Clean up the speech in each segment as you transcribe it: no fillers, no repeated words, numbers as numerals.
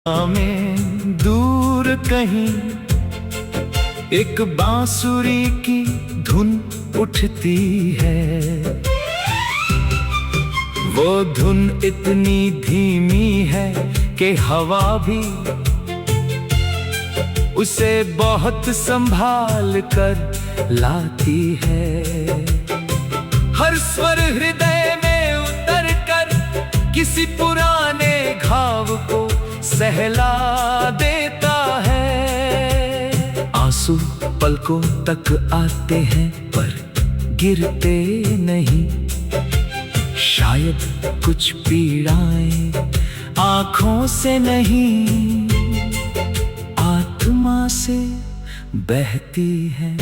में दूर कहीं एक बांसुरी की धुन उठती है। वो धुन इतनी धीमी है कि हवा भी उसे बहुत संभाल कर लाती है। हर स्वर हृदय में उतर कर किसी पुराने घाव को सहला देता है। आंसू पलकों तक आते हैं पर गिरते नहीं। शायद कुछ पीड़ाएं आंखों से नहीं, आत्मा से बहती है।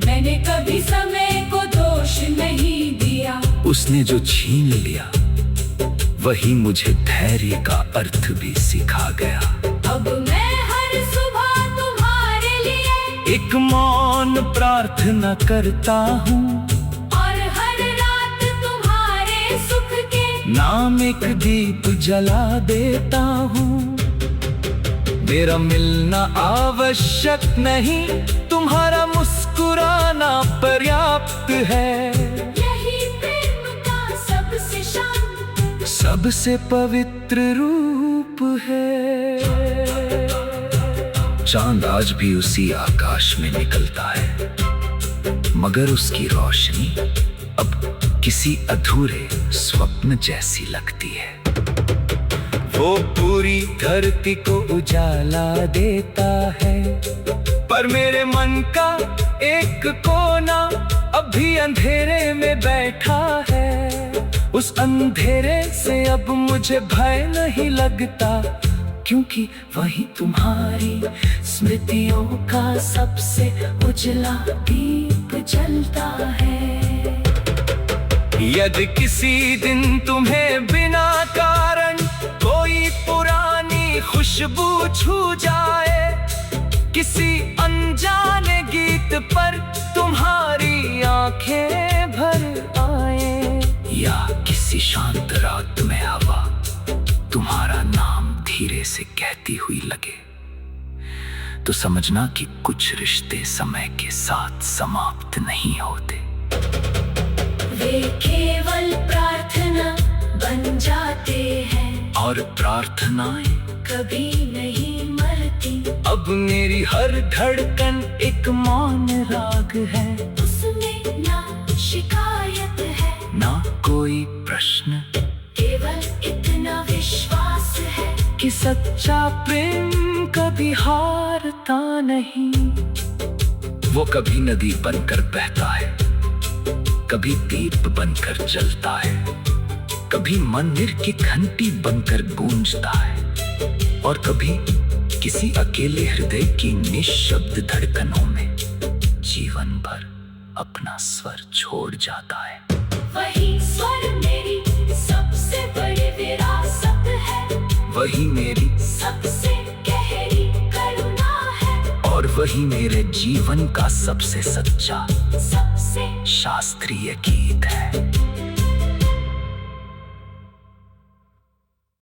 मैंने कभी समय को दोष नहीं दिया। उसने जो छीन लिया वही मुझे धैर्य का अर्थ भी सिखा गया। अब मैं हर सुबह तुम्हारे लिए एक मौन प्रार्थना करता हूँ और हर रात तुम्हारे सुख के नाम एक दीप जला देता हूँ। मेरा मिलना आवश्यक नहीं, तुम्हारा मुस्कुराना पर्याप्त है। यही प्रेम का सबसे शांत, सबसे पवित्र रूप है। चांद आज भी उसी आकाश में निकलता है, मगर उसकी रोशनी अब किसी अधूरे स्वप्न जैसी लगती है। वो पूरी धरती को उजाला देता है, पर मेरे मन का एक कोना अभी अंधेरे में बैठा है। उस अंधेरे से अब मुझे भय नहीं लगता, क्योंकि वही तुम्हारी स्मृतियों का सबसे उजला दीप जलता है। यदि किसी दिन तुम्हें बिना कारण कोई पुरानी खुशबू छू जाए, किसी अनजाने गीत पर तुम्हारी आंखें भर आए, या किसी शांत रात में हवा तुम्हारा नाम धीरे से कहती हुई लगे, तो समझना कि कुछ रिश्ते समय के साथ समाप्त नहीं होते। वे केवल प्रार्थना बन जाते हैं और प्रार्थनाएं कभी नहीं मरती। अब मेरी हर धड़कन एक मौन राग है। उसमें ना शिकायत है ना कोई प्रश्न, केवल इतना विश्वास है कि सच्चा प्रेम कभी हारता नहीं। वो कभी नदी बनकर बहता है, कभी दीप बनकर जलता है, कभी मंदिर की घंटी बनकर गूंजता है, और कभी किसी अकेले हृदय की निःशब्द धड़कनों में जीवन भर अपना स्वर छोड़ जाता है। वही स्वर मेरी सबसे बड़ी विरासत है, वही मेरी सबसे गहरी करुणा है, और वही मेरे जीवन का सबसे सच्चा, सबसे शास्त्रीय गीत है।